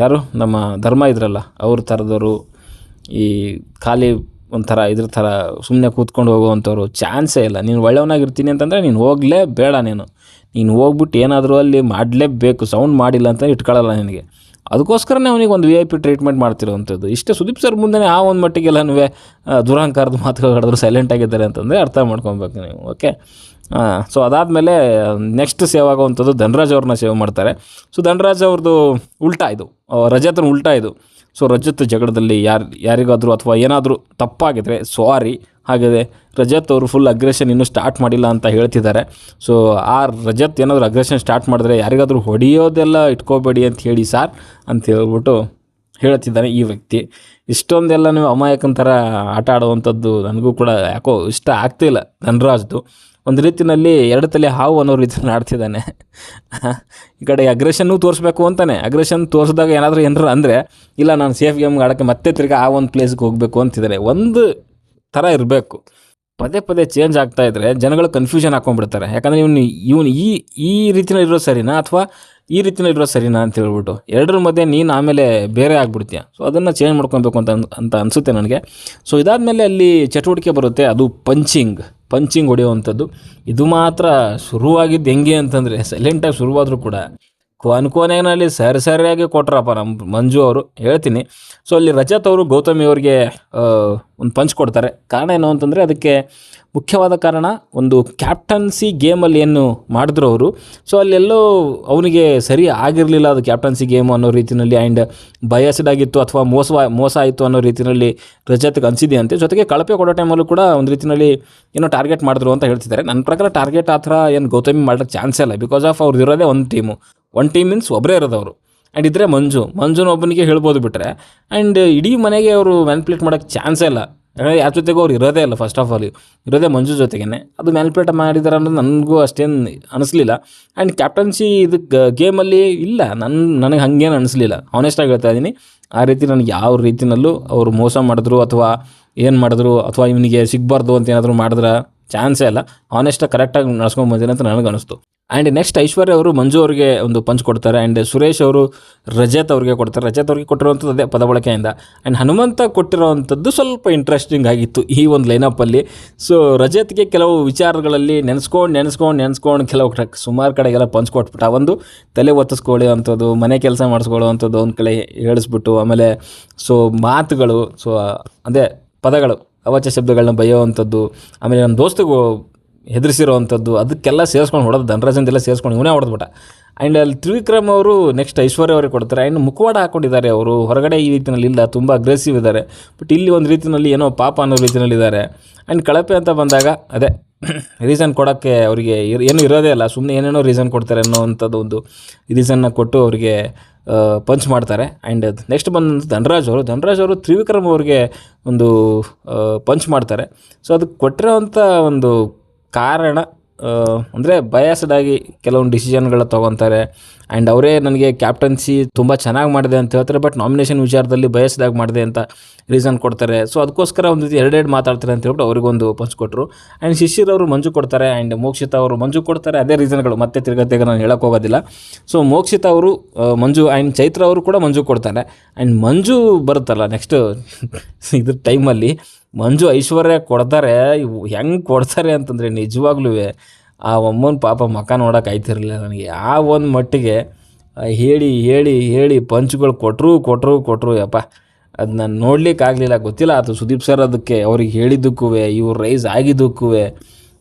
ಯಾರು ನಮ್ಮ ಧರ್ಮ ಇದ್ರಲ್ಲ ಅವ್ರ ಥರದವರು, ಈ ಖಾಲಿ ಒಂಥರ ಇದ್ರ ಥರ ಸುಮ್ಮನೆ ಕೂತ್ಕೊಂಡು ಹೋಗುವಂಥವ್ರು ಚಾನ್ಸೇ ಇಲ್ಲ. ನೀನು ಒಳ್ಳೆಯವನಾಗಿರ್ತೀನಿ ಅಂತಂದರೆ ನೀನು ಹೋಗಲೇ ಬೇಡ. ನೀನು ಹೋಗ್ಬಿಟ್ಟು ಏನಾದರೂ ಅಲ್ಲಿ ಮಾಡಲೇಬೇಕು. ಸೌಂಡ್ ಮಾಡಿಲ್ಲ ಅಂತ ಇಟ್ಕೊಳ್ಳಲ್ಲ ನಿನಗೆ. ಅದಕ್ಕೋಸ್ಕರನೇ ಅವನಿಗೆ ಒಂದು VIP ಟ್ರೀಟ್ಮೆಂಟ್ ಮಾಡ್ತಿರೋವಂಥದ್ದು. ಇಷ್ಟೇ ಸುದೀಪ್ ಸರ್ ಮುಂದೆ ಆ ಒಂದು ಮಟ್ಟಿಗೆಲ್ಲನೂ ದುರಹಂಕಾರದ ಮಾತುಗಳು ಹೇಳಿದ್ರು ಸೈಲೆಂಟ್ ಆಗಿದ್ದಾರೆ ಅಂತಂದರೆ ಅರ್ಥ ಮಾಡ್ಕೊಬೇಕು ನೀವು. ಓಕೆ, ಸೊ ಅದಾದಮೇಲೆ ನೆಕ್ಸ್ಟ್ ಸೇವ್ ಆಗೋವಂಥದ್ದು ಧನರಾಜ್ ಅವ್ರನ್ನ ಸೇವ್ ಮಾಡ್ತಾರೆ. ಸೊ ಧನರಾಜ್ ಅವ್ರದ್ದು ಉಲ್ಟಾ ಇದು, ರಜತ್ನ ಉಲ್ಟಾ ಇದು. ಸೊ ರಜತ್ ಜಗಳದಲ್ಲಿ ಯಾರಿಗಾದರೂ ಅಥವಾ ಏನಾದರೂ ತಪ್ಪಾಗಿದ್ರೆ ಸಾರಿ. ಹಾಗೆ ರಜತ್ ಅವರು ಫುಲ್ ಅಗ್ರೆಷನ್ ಇನ್ನೂ ಸ್ಟಾರ್ಟ್ ಮಾಡಿಲ್ಲ ಅಂತ ಹೇಳ್ತಿದ್ದಾರೆ. ಸೊ ಆ ರಜತ್ ಏನಾದರೂ ಅಗ್ರೆಷನ್ ಸ್ಟಾರ್ಟ್ ಮಾಡಿದ್ರೆ ಯಾರಿಗಾದರೂ ಹೊಡೆಯೋದೆಲ್ಲ ಇಟ್ಕೋಬೇಡಿ ಅಂತ ಹೇಳಿ ಸಾರ್ ಅಂತ ಹೇಳ್ಬಿಟ್ಟು ಹೇಳ್ತಿದ್ದಾನೆ ಈ ವ್ಯಕ್ತಿ. ಇಷ್ಟೊಂದೆಲ್ಲ ನೀವು ಅಮಾಯಕನ ಥರ ಆಟ ಆಡುವಂಥದ್ದು ನನಗೂ ಕೂಡ ಯಾಕೋ ಇಷ್ಟ ಆಗ್ತಿಲ್ಲ ಧನರಾಜ್ದು. ಒಂದು ರೀತಿಯಲ್ಲಿ 2 ತಲೆ ಹಾವು ಅನ್ನೋ ರೀತಿಯಲ್ಲಿ ಆಡ್ತಿದ್ದಾನೆ. ಈ ಕಡೆ ಅಗ್ರೆಷನ್ನೂ ತೋರಿಸ್ಬೇಕು ಅಂತಾನೆ. ಅಗ್ರೆಷನ್ ತೋರಿಸಿದಾಗ ಏನಾದರೂ ಅಂದರೆ ಇಲ್ಲ ನಾನು ಸೇಫ್ ಗೇಮ್ಗೆ ಆಡೋಕ್ಕೆ ಮತ್ತೆ ತಿರ್ಗಿ ಆ ಒಂದು ಪ್ಲೇಸ್ಗೆ ಹೋಗಬೇಕು ಅಂತಿದ್ದಾರೆ. ಒಂದು ಥರ ಇರಬೇಕು. ಪದೇ ಚೇಂಜ್ ಆಗ್ತಾ ಇದ್ದರೆ ಜನಗಳು ಕನ್ಫ್ಯೂಷನ್ ಹಾಕ್ಕೊಂಡ್ಬಿಡ್ತಾರೆ. ಯಾಕಂದರೆ ಇವನು ಈ ರೀತಿಯಲ್ಲಿ ಇರೋ ಸರಿನಾ ಅಥವಾ ಈ ರೀತಿಯಲ್ಲಿ ಇರೋ ಸರಿನಾ ಅಂತ ಹೇಳ್ಬಿಟ್ಟು ಎರಡರ ಮಧ್ಯೆ ನೀನು ಆಮೇಲೆ ಬೇರೆ ಆಗ್ಬಿಡ್ತೀಯ. ಸೊ ಅದನ್ನು ಚೇಂಜ್ ಮಾಡ್ಕೊಬೇಕು ಅಂತ ಅನಿಸುತ್ತೆ ನನಗೆ. ಸೊ ಇದಾದಮೇಲೆ ಅಲ್ಲಿ ಚಟುವಟಿಕೆ ಬರುತ್ತೆ, ಅದು ಪಂಚಿಂಗ್ ಹೊಡೆಯುವಂಥದ್ದು. ಇದು ಮಾತ್ರ ಶುರುವಾಗಿದ್ದು ಹೆಂಗೆ ಅಂತಂದರೆ ಸೈಲೆಂಟಾಗಿ ಶುರುವಾದರೂ ಕೂಡ ಕೊನೆಯಲ್ಲಿ ಸರಿಯಾಗಿ ಕೊಟ್ರಪ್ಪ ನಮ್ಮ ಮಂಜು ಅವರು, ಹೇಳ್ತೀನಿ. ಸೊ ಅಲ್ಲಿ ರಜತ್ ಅವರು ಗೌತಮಿ ಅವರಿಗೆ ಒಂದು ಪಂಚ್ ಕೊಡ್ತಾರೆ. ಕಾರಣ ಏನು ಅಂತಂದರೆ, ಅದಕ್ಕೆ ಮುಖ್ಯವಾದ ಕಾರಣ ಒಂದು ಕ್ಯಾಪ್ಟನ್ಸಿ ಗೇಮಲ್ಲಿ ಏನು ಮಾಡಿದ್ರು ಅವರು, ಸೊ ಅಲ್ಲೆಲ್ಲೋ ಅವನಿಗೆ ಸರಿ ಆಗಿರಲಿಲ್ಲ ಅದು ಕ್ಯಾಪ್ಟನ್ಸಿ ಗೇಮು ಅನ್ನೋ ರೀತಿಯಲ್ಲಿ, ಆ್ಯಂಡ್ ಬಯಸ್ಡ್ ಆಗಿತ್ತು ಅಥವಾ ಮೋಸ ಆಯಿತು ಅನ್ನೋ ರೀತಿಯಲ್ಲಿ ರಜತ್ಗೆ ಅನಿಸಿದೆಯಂತೆ. ಜೊತೆಗೆ ಕಳಪೆ ಕೊಡೋ ಟೈಮಲ್ಲೂ ಕೂಡ ಒಂದು ರೀತಿಯಲ್ಲಿ ಏನೋ ಟಾರ್ಗೆಟ್ ಮಾಡಿದ್ರು ಅಂತ ಹೇಳ್ತಿದ್ದಾರೆ. ನನ್ನ ಪ್ರಕಾರ ಟಾರ್ಗೆಟ್ ಆ ಥರ ಏನು ಗೌತಮಿ ಮಾಡೋಕ್ಕೆ ಚಾನ್ಸೇ ಇಲ್ಲ. ಬಿಕಾಸ್ ಆಫ್ ಅವ್ರದ್ದು ಇರೋದೇ ಒಂದು ಟೀಮ್ ಮೀನ್ಸ್ ಒಬ್ಬರೇ ಇರೋದವರು. ಆ್ಯಂಡ್ ಇದ್ರೆ ಮಂಜುನ ಒಬ್ಬನಿಗೆ ಹೇಳ್ಬೋದು ಬಿಟ್ಟರೆ, ಆ್ಯಂಡ್ ಇಡೀ ಮನೆಗೆ ಅವರು ಮ್ಯಾನ್ಪ್ಲೇಟ್ ಮಾಡೋಕ್ಕೆ ಚಾನ್ಸೇ ಇಲ್ಲ. ಯಾಕಂದರೆ ಯಾರ ಜೊತೆಗೂ ಅವ್ರು ಇರೋದೇ ಇಲ್ಲ, ಫಸ್ಟ್ ಆಫ್ ಆಲ್ ಇರೋದೇ ಮಂಜು ಜೊತೆಗೇ. ಅದು ಮ್ಯಾನ್ಪ್ಲೇಟ್ ಮಾಡಿದಾರೆ ಅನ್ನೋದು ನನಗೂ ಅಷ್ಟೇನು ಅನಿಸ್ಲಿಲ್ಲ. ಆ್ಯಂಡ್ ಕ್ಯಾಪ್ಟನ್ಸಿ ಇದಕ್ಕೆ ಗೇಮಲ್ಲಿ ಇಲ್ಲ, ನನಗೆ ಹಾಗೇನು ಅನಿಸ್ಲಿಲ್ಲ, ಆನೆಸ್ಟಾಗಿ ಹೇಳ್ತಾ ಇದ್ದೀನಿ. ಆ ರೀತಿ ನನಗೆ ಯಾವ ರೀತಿಯಲ್ಲೂ ಅವರು ಮೋಸ ಮಾಡಿದ್ರು ಅಥವಾ ಏನು ಮಾಡಿದ್ರು ಅಥವಾ ಇವನಿಗೆ ಸಿಗಬಾರ್ದು ಅಂತ ಏನಾದರೂ ಮಾಡಿದ್ರೆ ಚಾನ್ಸೇ ಇಲ್ಲ. ಆನೆಸ್ಟಾಗಿ ಕರೆಕ್ಟಾಗಿ ನಡ್ಸ್ಕೊಂಡು ಬಂದಿದೆ ಅಂತ ನನಗೆ ಅನಿಸ್ತು. ಆ್ಯಂಡ್ ನೆಕ್ಸ್ಟ್ ಐಶ್ವರ್ಯ ಅವರು ಮಂಜು ಅವರಿಗೆ ಒಂದು ಪಂಚ್ ಕೊಡ್ತಾರೆ. ಆ್ಯಂಡ್ ಸುರೇಶ್ ಅವರು ರಜತ್ ಅವ್ರಿಗೆ ಕೊಡ್ತಾರೆ. ರಜತ್ ಅವ್ರಿಗೆ ಕೊಟ್ಟಿರುವಂಥದ್ದು ಅದೇ ಪದ ಬಳಕೆಯಿಂದ. ಆ್ಯಂಡ್ ಹನುಮಂತ ಕೊಟ್ಟಿರೋವಂಥದ್ದು ಸ್ವಲ್ಪ ಇಂಟ್ರೆಸ್ಟಿಂಗ್ ಆಗಿತ್ತು ಈ ಒಂದು ಲೈನಪ್ಪಲ್ಲಿ. ಸೊ ರಜತ್ಗೆ ಕೆಲವು ವಿಚಾರಗಳಲ್ಲಿ ನೆನೆಸ್ಕೊಂಡು ಕೆಲವು ಸುಮಾರು ಕಡೆಗೆಲ್ಲ ಪಂಚ್ ಕೊಟ್ಬಿಟ್ಟು, ಒಂದು ತಲೆ ಒತ್ತಿಸ್ಕೊಳ್ಳೋ ಅಂಥದ್ದು, ಮನೆ ಕೆಲಸ ಮಾಡಿಸ್ಕೊಳ್ಳೋ ಅಂಥದ್ದು ಒಂದು ಕಡೆ ಹೇಳಿಸ್ಬಿಟ್ಟು, ಆಮೇಲೆ ಸೊ ಮಾತುಗಳು, ಸೊ ಅದೇ ಪದಗಳು, ಅವಾಚ್ಯ ಶಬ್ದಗಳನ್ನ ಬೈಯೋವಂಥದ್ದು, ಆಮೇಲೆ ನನ್ನ ದೋಸ್ತಿಗೂ ಹೆದರಿಸಿರೋವಂಥದ್ದು, ಅದಕ್ಕೆಲ್ಲ ಸೇರಿಸ್ಕೊಂಡು ಹೊಡೆದು ಧನರಾಜಂದೆಲ್ಲ ಸೇರಿಸ್ಕೊಂಡು ಇವನೇ ಹೊಡೆದ್ಬಿಟ್ಟ. ಆ್ಯಂಡ್ ಅಲ್ಲಿ ತ್ರಿವಿಕ್ರಮ್ ಅವರು ನೆಕ್ಸ್ಟ್ ಐಶ್ವರ್ಯ ಅವ್ರಿಗೆ ಕೊಡ್ತಾರೆ. ಆ್ಯಂಡ್ ಮುಖವಾಡ ಹಾಕ್ಕೊಂಡಿದ್ದಾರೆ ಅವರು, ಹೊರಗಡೆ ಈ ರೀತಿಯಲ್ಲಿ ಇಲ್ಲ, ತುಂಬ ಅಗ್ರೆಸಿವ್ ಇದ್ದಾರೆ. ಬಟ್ ಇಲ್ಲಿ ಒಂದು ರೀತಿಯಲ್ಲಿ ಏನೋ ಪಾಪ ಅನ್ನೋ ರೀತಿಯಲ್ಲಿದ್ದಾರೆ. ಆ್ಯಂಡ್ ಕಳಪೆ ಅಂತ ಬಂದಾಗ ಅದೇ ರೀಸನ್ ಕೊಡೋಕ್ಕೆ ಅವರಿಗೆ ಏನೂ ಇರೋದೇ ಇಲ್ಲ, ಸುಮ್ಮನೆ ಏನೇನೋ ರೀಸನ್ ಕೊಡ್ತಾರೆ ಅನ್ನೋವಂಥದ್ದು ಒಂದು ರೀಸನ್ನ ಕೊಟ್ಟು ಅವರಿಗೆ ಪಂಚ್ ಮಾಡ್ತಾರೆ. ಆ್ಯಂಡ್ ನೆಕ್ಸ್ಟ್ ಬಂದಂಥ ಧನರಾಜ್ ಅವರು ತ್ರಿವಿಕ್ರಮ್ ಅವ್ರಿಗೆ ಒಂದು ಪಂಚ್ ಮಾಡ್ತಾರೆ. ಸೊ ಅದಕ್ಕೆ ಕೊಟ್ಟಿರೋವಂಥ ಒಂದು ಕಾರಣ ಅಂದರೆ ಬಯಾಸ್ಡಾಗಿ ಕೆಲವೊಂದು ಡಿಸಿಷನ್ಗಳು ತೊಗೊತಾರೆ. ಆ್ಯಂಡ್ ಅವರೇ ನನಗೆ ಕ್ಯಾಪ್ಟನ್ಸಿ ತುಂಬ ಚೆನ್ನಾಗಿ ಮಾಡಿದೆ ಅಂತ ಹೇಳ್ತಾರೆ, ಬಟ್ ನಾಮಿನೇಷನ್ ವಿಚಾರದಲ್ಲಿ ಬಯಸ್ಡಾಗಿ ಮಾಡಿದೆ ಅಂತ ರೀಸನ್ ಕೊಡ್ತಾರೆ. ಸೊ ಅದಕ್ಕೋಸ್ಕರ ಒಂದು ರೀತಿ ಎರಡೆರಡು ಮಾತಾಡ್ತಾರೆ ಅಂತ ಹೇಳ್ಬಿಟ್ಟು ಅವ್ರಿಗೊಂದು ಪಂಚ್ ಕೊಟ್ಟರು. ಆ್ಯಂಡ್ ಶಿಶಿರವರು ಮಂಜು ಕೊಡ್ತಾರೆ. ಆ್ಯಂಡ್ ಮೋಕ್ಷಿತಾ ಅವರು ಮಂಜು ಕೊಡ್ತಾರೆ. ಅದೇ ರೀಸನ್ಗಳು ಮತ್ತೆ ತಿರ್ಗತೆಗೆ ನಾನು ಹೇಳೋಕ್ಕೆ ಹೋಗೋದಿಲ್ಲ. ಸೊ ಮೋಕ್ಷಿತಾ ಅವರು ಮಂಜು, ಆ್ಯಂಡ್ ಚೈತ್ರ ಅವರು ಕೂಡ ಮಂಜು ಕೊಡ್ತಾರೆ. ಆ್ಯಂಡ್ ಮಂಜು ಬರುತ್ತಲ್ಲ ನೆಕ್ಸ್ಟ್ ಇದ್ರ ಟೈಮಲ್ಲಿ ಮಂಜು ಐಶ್ವರ್ಯ ಕೊಡ್ತಾರೆ. ಹೆಂಗೆ ಕೊಡ್ತಾರೆ ಅಂತಂದರೆ ನಿಜವಾಗ್ಲೂ ಆ ಅಮ್ಮನ ಪಾಪ ಮಕ್ಕ ನೋಡೋಕೆ ಆಯ್ತಿರಲಿಲ್ಲ ನನಗೆ. ಆ ಒಂದು ಮಟ್ಟಿಗೆ ಹೇಳಿ ಪಂಚ್ಗಳು ಕೊಟ್ಟರು ಯಪ್ಪ, ಅದು ನಾನು ನೋಡ್ಲಿಕ್ಕಾಗಲಿಲ್ಲ. ಗೊತ್ತಿಲ್ಲ ಅದು ಸುದೀಪ್ ಸರ್ ಅದಕ್ಕೆ ಅವ್ರಿಗೆ ಹೇಳಿದ್ದಕ್ಕೂ ಇವ್ರು ರೈಸ್ ಆಗಿದ್ದಕ್ಕೂ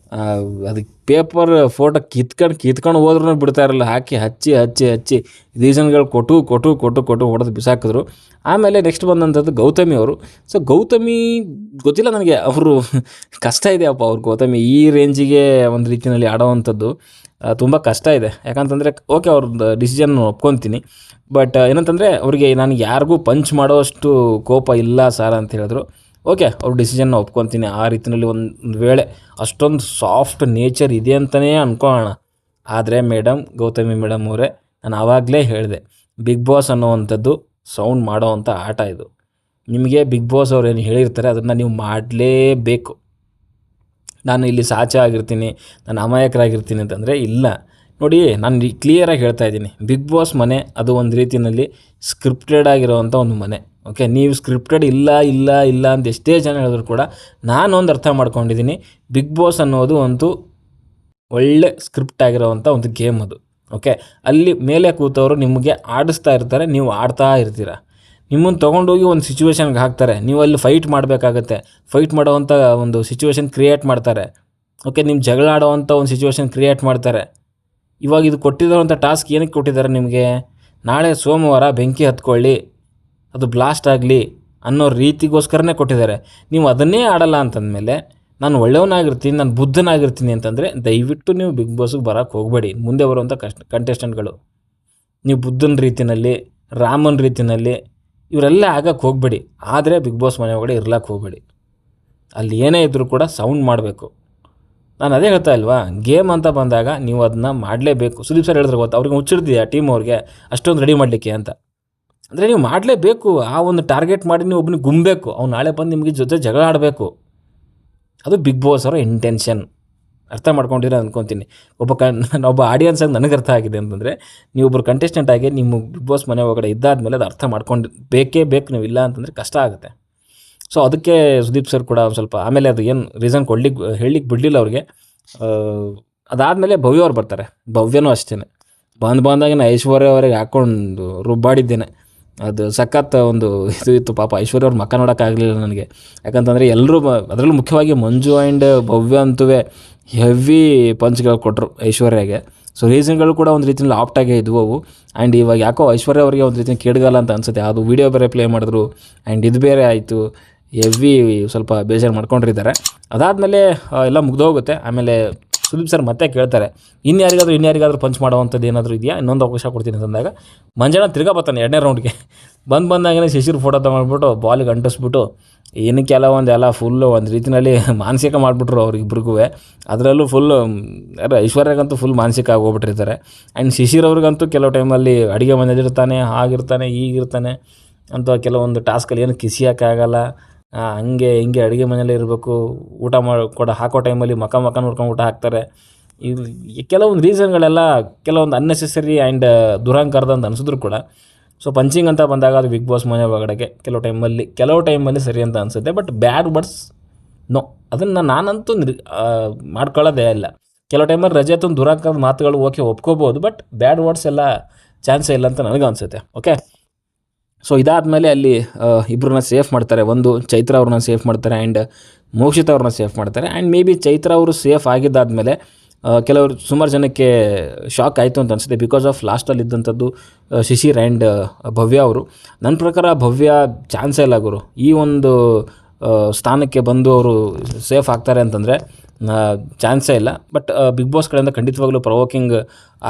ಅದಕ್ಕೆ ಪೇಪರ್ ಫೋಟೋ ಕಿತ್ಕೊಂಡು ಹೋದ್ರೂ ಬಿಡ್ತಾ ಇರಲಿಲ್ಲ, ಹಾಕಿ ಹಚ್ಚಿ ರೀಸನ್ಗಳು ಕೊಟ್ಟು ಹೊಡೆದು ಬಿಸಾಕಿದ್ರು. ಆಮೇಲೆ ನೆಕ್ಸ್ಟ್ ಬಂದಂಥದ್ದು ಗೌತಮಿ ಅವರು. ಸೊ ಗೌತಮಿ ಗೊತ್ತಿಲ್ಲ ನನಗೆ, ಅವರು ಕಷ್ಟ ಇದೆಯಪ್ಪ ಅವ್ರು ಗೌತಮಿ ಈ ರೇಂಜಿಗೆ ಒಂದು ರೀತಿಯಲ್ಲಿ ಆಡೋವಂಥದ್ದು ತುಂಬ ಕಷ್ಟ ಇದೆ. ಯಾಕಂತಂದರೆ ಓಕೆ ಅವ್ರದ್ದು ಡಿಸಿಷನ್ ಒಪ್ಕೊತೀನಿ, ಬಟ್ ಏನಂತಂದರೆ ಅವ್ರಿಗೆ ನಾನು ಯಾರಿಗೂ ಪಂಚ್ ಮಾಡೋಷ್ಟು ಕೋಪ ಇಲ್ಲ ಸರ್ ಅಂತ ಹೇಳಿದ್ರು. ಓಕೆ ಅವ್ರ ಡಿಸಿಷನ್ನ ಒಪ್ಕೊತೀನಿ. ಆ ರೀತಿಯಲ್ಲಿ ಒಂದು ವೇಳೆ ಅಷ್ಟೊಂದು ಸಾಫ್ಟ್ ನೇಚರ್ ಇದೆ ಅಂತಲೇ ಅಂದ್ಕೊಳ್ಳೋಣ. ಆದರೆ ಗೌತಮಿ ಮೇಡಮ್ ಅವರೇ, ನಾನು ಆವಾಗಲೇ ಹೇಳಿದೆ, ಬಿಗ್ ಬಾಸ್ ಅನ್ನೋವಂಥದ್ದು ಸೌಂಡ್ ಮಾಡೋವಂಥ ಆಟ ಇದು. ನಿಮಗೆ ಬಿಗ್ ಬಾಸ್ ಅವ್ರು ಏನು ಹೇಳಿರ್ತಾರೆ ಅದನ್ನು ನೀವು ಮಾಡಲೇಬೇಕು. ನಾನು ಇಲ್ಲಿ ಸಾಚ ಆಗಿರ್ತೀನಿ, ನಾನು ಅಮಾಯಕರಾಗಿರ್ತೀನಿ ಅಂತಂದರೆ ಇಲ್ಲ. ನೋಡಿ, ನಾನು ಕ್ಲಿಯರಾಗಿ ಹೇಳ್ತಾ ಇದ್ದೀನಿ, ಬಿಗ್ ಬಾಸ್ ಮನೆ ಅದು ಒಂದು ರೀತಿಯಲ್ಲಿ ಸ್ಕ್ರಿಪ್ಟೆಡ್ ಆಗಿರೋವಂಥ ಒಂದು ಮನೆ. ಓಕೆ, ನೀವು ಸ್ಕ್ರಿಪ್ಟೆಡ್ ಇಲ್ಲ ಅಂತ ಎಷ್ಟೇ ಜನ ಹೇಳಿದ್ರು ಕೂಡ ನಾನೊಂದು ಅರ್ಥ ಮಾಡ್ಕೊಂಡಿದ್ದೀನಿ, ಬಿಗ್ ಬಾಸ್ ಅನ್ನೋದು ಒಂದು ಒಳ್ಳೆ ಸ್ಕ್ರಿಪ್ಟ್ ಆಗಿರೋವಂಥ ಒಂದು ಗೇಮ್ ಅದು. ಓಕೆ, ಅಲ್ಲಿ ಮೇಲೆ ಕೂತವರು ನಿಮಗೆ ಆಡಿಸ್ತಾ ಇರ್ತಾರೆ, ನೀವು ಆಡ್ತಾ ಇರ್ತೀರ. ನಿಮ್ಮನ್ನು ತೊಗೊಂಡೋಗಿ ಒಂದು ಸಿಚುವೇಶನ್ಗೆ ಹಾಕ್ತಾರೆ, ನೀವು ಅಲ್ಲಿ ಫೈಟ್ ಮಾಡಬೇಕಾಗತ್ತೆ. ಫೈಟ್ ಮಾಡೋವಂಥ ಒಂದು ಸಿಚುವೇಶನ್ ಕ್ರಿಯೇಟ್ ಮಾಡ್ತಾರೆ. ಓಕೆ, ನಿಮ್ಮ ಜಗಳ ಆಡೋವಂಥ ಒಂದು ಸಿಚುವೇಶನ್ ಕ್ರಿಯೇಟ್ ಮಾಡ್ತಾರೆ. ಇವಾಗ ಇದು ಕೊಟ್ಟಿರೋವಂಥ ಟಾಸ್ಕ್ ಏನಕ್ಕೆ ಕೊಟ್ಟಿದ್ದಾರೆ ನಿಮಗೆ? ನಾಳೆ ಸೋಮವಾರ ಬೆಂಕಿ ಹತ್ಕೊಳ್ಳಿ, ಅದು ಬ್ಲಾಸ್ಟ್ ಆಗಲಿ ಅನ್ನೋ ರೀತಿಗೋಸ್ಕರನೇ ಕೊಟ್ಟಿದ್ದಾರೆ. ನೀವು ಅದನ್ನೇ ಆಡಲ್ಲ ಅಂತಂದಮೇಲೆ ನಾನು ಒಳ್ಳೆಯವನಾಗಿರ್ತೀನಿ, ನಾನು ಬುದ್ಧನಾಗಿರ್ತೀನಿ ಅಂತಂದರೆ ದಯವಿಟ್ಟು ನೀವು ಬಿಗ್ ಬಾಸ್ಗೆ ಬರೋಕ್ಕೆ ಹೋಗಬೇಡಿ. ಮುಂದೆ ಬರುವಂಥ ಕಂಟೆಸ್ಟೆಂಟ್ಗಳು ನೀವು ಬುದ್ಧನ ರೀತಿಯಲ್ಲಿ, ರಾಮನ ರೀತಿಯಲ್ಲಿ ಇವರೆಲ್ಲ ಆಗಕ್ಕೆ ಹೋಗಬೇಡಿ. ಆದರೆ ಬಿಗ್ ಬಾಸ್ ಮನೆ ಒಳಗಡೆ ಇರ್ಲಕ್ಕೆ ಹೋಗಬೇಡಿ. ಅಲ್ಲಿ ಏನೇ ಇದ್ದರೂ ಕೂಡ ಸೌಂಡ್ ಮಾಡಬೇಕು. ನಾನು ಅದೇ ಹೇಳ್ತಾ ಇಲ್ವಾ, ಗೇಮ್ ಅಂತ ಬಂದಾಗ ನೀವು ಅದನ್ನ ಮಾಡಲೇಬೇಕು. ಸುದೀಪ್ ಸರ್ ಹೇಳಿದ್ರೆ ಗೊತ್ತಾ, ಅವ್ರಿಗೆ ಮುಚ್ಚಿಡ್ತೀಯಾ ಟೀಮ್ ಅವ್ರಿಗೆ ಅಷ್ಟೊಂದು ರೆಡಿ ಮಾಡಲಿಕ್ಕೆ ಅಂತ. ಅಂದರೆ ನೀವು ಮಾಡಲೇಬೇಕು. ಆ ಒಂದು ಟಾರ್ಗೆಟ್ ಮಾಡಿ ನೀವು ಒಬ್ಬನಿಗೆ ಗುಂಬೇಕು, ಅವ್ನು ನಾಳೆ ಬಂದು ನಿಮಗೆ ಜೊತೆ ಜಗಳ ಆಡಬೇಕು. ಅದು ಬಿಗ್ ಬಾಸ್ ಅವರ ಇಂಟೆನ್ಷನ್. ಅರ್ಥ ಮಾಡ್ಕೊಂಡಿರೋ ಅಂದ್ಕೊತೀನಿ. ಒಬ್ಬ ಆಡಿಯನ್ಸಾಗಿ ನನಗೆ ಅರ್ಥ ಆಗಿದೆ ಅಂತಂದರೆ, ನೀವೊಬ್ಬರು ಕಂಟೆಸ್ಟೆಂಟ್ ಆಗಿ ನಿಮ್ಮ ಬಿಗ್ ಬಾಸ್ ಮನೆ ಒಳಗಡೆ ಇದ್ದಾದಮೇಲೆ ಅದು ಅರ್ಥ ಮಾಡ್ಕೊಂಡು ಬೇಕು ನೀವು ಇಲ್ಲ ಅಂತಂದರೆ ಕಷ್ಟ ಆಗುತ್ತೆ. ಸೊ ಅದಕ್ಕೆ ಸುದೀಪ್ ಸರ್ ಕೂಡ ಒಂದು ಸ್ವಲ್ಪ ಆಮೇಲೆ ಅದು ಏನು ರೀಸನ್ ಹೇಳಲಿಕ್ಕೆ ಬಿಡಲಿಲ್ಲ ಅವ್ರಿಗೆ. ಅದಾದಮೇಲೆ ಭವ್ಯ ಅವ್ರು ಬರ್ತಾರೆ. ಭವ್ಯನೂ ಅಷ್ಟೇ, ಬಂದಾಗಿನ ಐಶ್ವರ್ಯ ಅವರಿಗೆ ಹಾಕ್ಕೊಂಡು ರುಬ್ಬಾಡಿದ್ದೇನೆ. ಅದು ಸಖತ್ ಒಂದು ಇದು ಇತ್ತು. ಪಾಪ ಐಶ್ವರ್ಯ ಅವ್ರ ಮುಖ ನೋಡೋಕ್ಕಾಗಲಿಲ್ಲ ನನಗೆ. ಯಾಕಂತಂದರೆ ಎಲ್ಲರೂ ಅದರಲ್ಲೂ ಮುಖ್ಯವಾಗಿ ಮಂಜು ಆ್ಯಂಡ್ ಭವ್ಯ ಅಂತೂ ಹೆವಿ ಪಂಚ್ಗಳು ಕೊಟ್ಟರು ಐಶ್ವರ್ಯಗೆ. ಸೊ ರೀಸನ್ಗಳು ಕೂಡ ಒಂದು ರೀತಿಯಲ್ಲಿ ಆಪ್ಟಾಗೇ ಇದ್ವು ಅವು. ಆ್ಯಂಡ್ ಇವಾಗ ಯಾಕೋ ಐಶ್ವರ್ಯ ಅವರಿಗೆ ಒಂದು ರೀತಿ ಕೇಡ್ಗಲ್ಲ ಅಂತ ಅನಿಸುತ್ತೆ. ಅದು ವೀಡಿಯೋ ಬೇರೆ ಪ್ಲೇ ಮಾಡಿದ್ರು ಆ್ಯಂಡ್ ಇದು ಬೇರೆ ಆಯಿತು. ಹೆವಿ ಸ್ವಲ್ಪ ಬೇಜಾರು ಮಾಡ್ಕೊಂಡಿದ್ದಾರೆ. ಅದಾದಮೇಲೆ ಎಲ್ಲ ಮುಗ್ದೋಗುತ್ತೆ. ಆಮೇಲೆ ಸುದೀಪ್ ಸರ್ ಮತ್ತೆ ಕೇಳ್ತಾರೆ, ಇನ್ಯಾರಿಗಾದ್ರೂ ಪಂಚ್ ಮಾಡೋವಂಥದ್ದು ಏನಾದರೂ ಇದೆಯಾ, ಇನ್ನೊಂದು ಅವಕಾಶ ಕೊಡ್ತೀನಿ ಅಂತಂದಾಗ ಮಂಜಣ್ಣ ತಿರ್ಗಾ ಬರ್ತಾನೆ 2ನೇ ರೌಂಡ್ಗೆ. ಬಂದಾಗಲೇ ಶಶಿರ್ ಫೋಟೋ ತೊಗೊಂಡ್ಬಿಟ್ಟು ಬಾಲಿಗೆ ಅಂಟಿಸ್ಬಿಟ್ಟು ಏನಕ್ಕೆಲ್ಲ ಒಂದೆಲ್ಲ ಫುಲ್ಲು ಒಂದು ರೀತಿಯಲ್ಲಿ ಮಾನಸಿಕ ಮಾಡಿಬಿಟ್ರು ಅವ್ರಿಗಿಬ್ರಿಗೂ. ಅದರಲ್ಲೂ ಫುಲ್ಲು ಐಶ್ವರ್ಯಗಂತೂ ಫುಲ್ ಮಾನಸಿಕ ಆಗೋಗ್ಬಿಟ್ಟಿರ್ತಾರೆ. ಆ್ಯಂಡ್ ಶಿಶಿರ್ ಅವ್ರಿಗಂತೂ ಕೆಲವು ಟೈಮಲ್ಲಿ ಅಡುಗೆ ಮನೆಯಲ್ಲಿರ್ತಾನೆ, ಆಗಿರ್ತಾನೆ, ಹೀಗಿರ್ತಾನೆ ಅಂತ ಕೆಲವೊಂದು ಟಾಸ್ಕಲ್ಲಿ ಏನು ಕಿಸಿಯೋಕ್ಕಾಗಲ್ಲ. ಹಂಗೆ ಹಿಂಗೆ ಅಡುಗೆ ಮನೆಯಲ್ಲೇ ಇರಬೇಕು. ಊಟ ಹಾಕೋ ಟೈಮಲ್ಲಿ ಮಕ ನೋಡ್ಕೊಂಡು ಊಟ ಹಾಕ್ತಾರೆ. ಇದು ಕೆಲವೊಂದು ರೀಸನ್ಗಳೆಲ್ಲ ಕೆಲವೊಂದು ಅನ್ನೆಸೆಸರಿ ಆ್ಯಂಡ್ ದುರಹಂಕಾರದಂತ ಅನಿಸಿದ್ರು ಕೂಡ. ಸೊ ಪಂಚಿಂಗ್ ಅಂತ ಬಂದಾಗ ಅದು ಬಿಗ್ ಬಾಸ್ ಮನೆ ಒಳಗಡೆಗೆ ಕೆಲವು ಟೈಮಲ್ಲಿ ಸರಿ ಅಂತ ಅನಿಸುತ್ತೆ. ಬಟ್ ಬ್ಯಾಡ್ ವರ್ಡ್ಸ್ ನೋ, ಅದನ್ನು ನಾನಂತೂ ಮಾಡ್ಕೊಳ್ಳೋದೇ ಇಲ್ಲ. ಕೆಲವು ಟೈಮಲ್ಲಿ ರಜೆ ದುರಹಂಕಾರದ ಮಾತುಗಳು ಓಕೆ ಒಪ್ಕೋಬೋದು, ಬಟ್ ಬ್ಯಾಡ್ ವರ್ಡ್ಸ್ ಎಲ್ಲ ಚಾನ್ಸೇ ಇಲ್ಲ ಅಂತ ನನಗೆ ಅನಿಸುತ್ತೆ. ಓಕೆ, ಸೊ ಇದಾದಮೇಲೆ ಅಲ್ಲಿ ಇಬ್ಬರನ್ನ ಸೇಫ್ ಮಾಡ್ತಾರೆ. ಒಂದು ಚೈತ್ರ ಅವ್ರನ್ನ ಸೇಫ್ ಮಾಡ್ತಾರೆ ಆ್ಯಂಡ್ ಮೋಕ್ಷಿತ ಅವ್ರನ್ನ ಸೇಫ್ ಮಾಡ್ತಾರೆ. ಆ್ಯಂಡ್ ಮೇ ಬಿ ಚೈತ್ರ ಅವರು ಸೇಫ್ ಆಗಿದ್ದಾದಮೇಲೆ ಸುಮಾರು ಜನಕ್ಕೆ ಶಾಕ್ ಆಯಿತು ಅಂತ ಅನಿಸುತ್ತೆ. ಬಿಕಾಸ್ ಆಫ್ ಲಾಸ್ಟಲ್ಲಿ ಇದ್ದಂಥದ್ದು ಶಿಶಿರ್ ಆ್ಯಂಡ್ ಭವ್ಯ ಅವರು. ನನ್ನ ಪ್ರಕಾರ ಭವ್ಯ ಚಾನ್ಸೇ ಇಲ್ಲ ಗುರು. ಈ ಒಂದು ಸ್ಥಾನಕ್ಕೆ ಬಂದು ಅವರು ಸೇಫ್ ಆಗ್ತಾರೆ ಅಂತಂದರೆ ಚಾನ್ಸೇ ಇಲ್ಲ. ಬಟ್ ಬಿಗ್ ಬಾಸ್ ಕಡೆಯಿಂದ ಖಂಡಿತವಾಗ್ಲೂ ಪ್ರವೋಕಿಂಗ್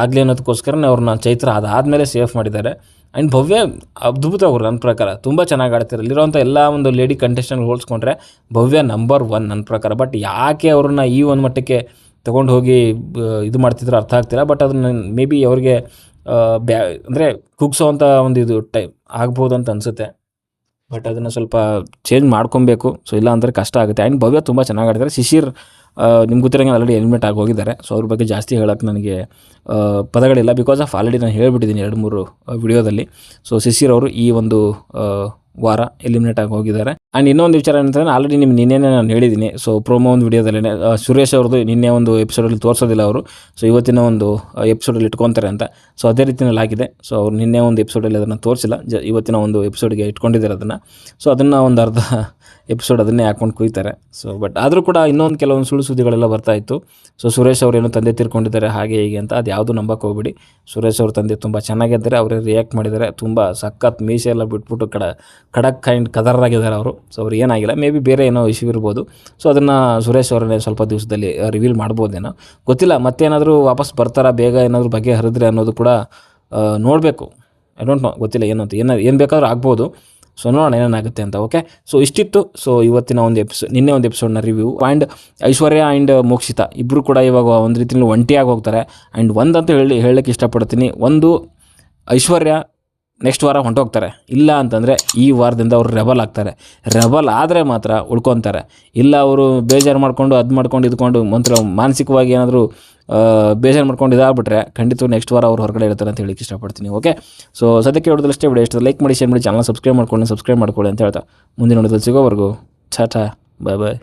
ಆಗಲಿ ಅನ್ನೋದಕ್ಕೋಸ್ಕರನೇ ಅವ್ರನ್ನ ಚೈತ್ರ ಅದಾದಮೇಲೆ ಸೇಫ್ ಮಾಡಿದ್ದಾರೆ. ಆ್ಯಂಡ್ ಭವ್ಯ ಅದ್ಭುತ ಅವರು ನನ್ನ ಪ್ರಕಾರ, ತುಂಬ ಚೆನ್ನಾಗಿ ಆಡ್ತಾರೆ. ಅಲ್ಲಿರೋಂಥ ಎಲ್ಲ ಒಂದು ಲೇಡಿ ಕಂಟೆಸ್ಟೆಂಟ್ ಹೋಲಿಸ್ಕೊಂಡ್ರೆ ಭವ್ಯ ನಂಬರ್ 1 ನನ್ನ ಪ್ರಕಾರ. ಬಟ್ ಯಾಕೆ ಅವ್ರನ್ನ ಈ ಒಂದು ಮಟ್ಟಕ್ಕೆ ತೊಗೊಂಡು ಹೋಗಿ ಇದು ಮಾಡ್ತಿದ್ರು ಅರ್ಥ ಆಗ್ತಿಲ್ಲ. ಬಟ್ ಅದನ್ನು ಮೇ ಬಿ ಅವ್ರಿಗೆ ಅಂದರೆ ಕುಗ್ಸೋವಂಥ ಒಂದು ಇದು ಟೈಮ್ ಆಗ್ಬೋದು ಅಂತ ಅನಿಸುತ್ತೆ. ಬಟ್ ಅದನ್ನು ಸ್ವಲ್ಪ ಚೇಂಜ್ ಮಾಡ್ಕೊಬೇಕು. ಸೊ ಇಲ್ಲ ಅಂದರೆ ಕಷ್ಟ ಆಗುತ್ತೆ. ಆ್ಯಂಡ್ ಭವ್ಯ ತುಂಬ ಚೆನ್ನಾಗಿ ಆಡ್ತಾರೆ. ಶಿಶಿರ್ ನಿಮ್ಗೆ ಗೊತ್ತಿರೋಂಗೆ ಆಲ್ರೆಡಿ ಎಲಿಮಿನೇಟ್ ಆಗಿ ಹೋಗಿದ್ದಾರೆ. ಸೊ ಅವ್ರ ಬಗ್ಗೆ ಜಾಸ್ತಿ ಹೇಳೋಕ್ಕೆ ನನಗೆ ಪದಗಳಿಲ್ಲ. ಬಿಕಾಸ್ ಆಫ್ ಆಲ್ರೆಡಿ ನಾನು ಹೇಳಿಬಿಟ್ಟಿದ್ದೀನಿ 2-3 ವಿಡಿಯೋದಲ್ಲಿ. ಸೊ ಶಿಶಿರ್ ಅವರು ಈ ಒಂದು ವಾರ ಎಲಿಮಿನೇಟ್ ಆಗಿ ಹೋಗಿದ್ದಾರೆ. ಆ್ಯಂಡ್ ಇನ್ನೊಂದು ವಿಚಾರ ಏನಂತಂದರೆ ಆಲ್ರೆಡಿ ನಿನ್ನೆ ನಾನು ಹೇಳಿದ್ದೀನಿ. ಸೊ ಪ್ರೋಮೋ ಒಂದು ವಿಡಿಯೋದಲ್ಲೇ ಸುರೇಶ್ ಅವ್ರದ್ದು ನಿನ್ನೆ ಒಂದು ಎಪಿಸೋಡಲ್ಲಿ ತೋರಿಸೋದಿಲ್ಲ ಅವರು. ಸೊ ಇವತ್ತಿನ ಒಂದು ಎಪಿಸೋಡಲ್ಲಿ ಇಟ್ಕೊತಾರೆ ಅಂತ. ಸೊ ಅದೇ ರೀತಿಯಲ್ಲಿ ಆಗಿದೆ. ಸೊ ಅವ್ರು ನಿನ್ನೆ ಒಂದು ಎಪಿಸೋಡಲ್ಲಿ ಅದನ್ನು ತೋರಿಸಿಲ್ಲ, ಇವತ್ತಿನ ಒಂದು ಎಪಿಸೋಡ್ಗೆ ಇಟ್ಕೊಂಡಿದ್ದಾರೆ ಅದನ್ನು. ಸೊ ಅದನ್ನು ಒಂದು ಅರ್ಧ ಎಪಿಸೋಡ್ ಅದನ್ನೇ ಹಾಕ್ಕೊಂಡು ಕುಯ್ತಾರೆ. ಸೊ ಬಟ್ ಆದರೂ ಕೂಡ ಇನ್ನೊಂದು ಕೆಲವೊಂದು ಸುಳ್ಳು ಸುದ್ದಿಗಳೆಲ್ಲ ಬರ್ತಾಯಿತ್ತು. ಸೊ ಸುರೇಶ್ ಅವರೇನೋ ತಂದೆ ತೀರ್ಕೊಂಡಿದ್ದಾರೆ ಹಾಗೆ ಹೀಗೆ ಅಂತ. ಅದು ಯಾವುದು ನಂಬಕ್ಕೆ ಹೋಗ್ಬಿಡಿ. ಸುರೇಶ್ ಅವ್ರ ತಂದೆ ತುಂಬ ಚೆನ್ನಾಗಿದ್ದಾರೆ. ಅವರೇ ರಿಯಾಕ್ಟ್ ಮಾಡಿದ್ದಾರೆ. ತುಂಬ ಸಖತ್ ಮೀಸೆ ಎಲ್ಲ ಬಿಟ್ಬಿಟ್ಟು ಖಡಕ್ ಕೈಂಡ್ ಕದರಾಗಿದ್ದಾರೆ ಅವರು. ಸೊ ಅವ್ರು ಏನಾಗಿಲ್ಲ, ಮೇ ಬಿ ಬೇರೆ ಏನೋ ಇಶ್ಯೂ ಇರ್ಬೋದು. ಸೊ ಅದನ್ನು ಸುರೇಶ್ ಅವರನ್ನೇ ಸ್ವಲ್ಪ ದಿವಸದಲ್ಲಿ ರಿವೀಲ್ ಮಾಡ್ಬೋದೇನೋ ಗೊತ್ತಿಲ್ಲ. ಮತ್ತೇನಾದರೂ ವಾಪಸ್ ಬರ್ತಾರಾ, ಬೇಗ ಏನಾದರೂ ಬಗ್ಗೆ ಹರಿದ್ರೆ ಅನ್ನೋದು ಕೂಡ ನೋಡಬೇಕು. ಐ ಡೋಂಟ್ ನೋ, ಗೊತ್ತಿಲ್ಲ ಏನು ಬೇಕಾದರೂ ಆಗ್ಬೋದು. ಸೊ ನೋಡೋಣ ಏನೇನಾಗುತ್ತೆ ಅಂತ. ಓಕೆ, ಸೊ ಇಷ್ಟಿತ್ತು. ಸೊ ಇವತ್ತಿನ ಒಂದು ನಿನ್ನೆ ಒಂದು ಎಪಿಸೋಡ್ನ review. And Aishwarya and Mokshitha ಇಬ್ಬರು ಕೂಡ ಇವಾಗ ಒಂದು ರೀತಿಯಲ್ಲಿ ಒಂಟಿಯಾಗಿ ಹೋಗ್ತಾರೆ. ಆ್ಯಂಡ್ ಒಂದಂತೂ ಹೇಳಕ್ಕೆ ಇಷ್ಟಪಡ್ತೀನಿ, ಒಂದು ಐಶ್ವರ್ಯ ನೆಕ್ಸ್ಟ್ ವಾರ ಹೊಂಟೋಗ್ತಾರೆ. ಇಲ್ಲ ಅಂತಂದರೆ ಈ ವಾರದಿಂದ ಅವರು ರೆಬಲ್ ಆಗ್ತಾರೆ. ರೆಬಲ್ ಆದರೆ ಮಾತ್ರ ಉಳ್ಕೊತಾರೆ. ಇಲ್ಲ ಅವರು ಬೇಜಾರು ಮಾಡ್ಕೊಂಡು ಇದ್ಕೊಂಡು ಮಾನಸಿಕವಾಗಿ ಏನಾದರೂ ಬೇಜಾರು ಮಾಡ್ಕೊಂಡು ಇದಾಗ್ಬಿಟ್ರೆ ಖಂಡಿತ ನೆಕ್ಸ್ಟ್ ವಾರ ಅವ್ರು ಹೊರಗಡೆ ಇರ್ತಾರೆ ಅಂತ ಹೇಳಕ್ಕೆ ಇಷ್ಟಪಡ್ತೀನಿ. ಓಕೆ, ಸೊ ಸದ್ಯಕ್ಕೆ ಹೊಡೆದಲ್ಲಷ್ಟೇ ವಿಡಿಯೋ ಇಷ್ಟ ಲೈಕ್ ಮಾಡಿ, ಶೇರ್ ಮಾಡಿ, ಚಾನಲ್ ಸಬ್ಸ್ಕ್ರೈಬ್ ಮಾಡ್ಕೊಳ್ಳಿ ಅಂತ ಹೇಳ್ತಾ ಮುಂದಿನ ನೋಡೋದಲ್ಲಿ ಸಿಗೋವರೆಗೂ ಟಾಟಾ, ಬಾಯ್ ಬಾಯ್.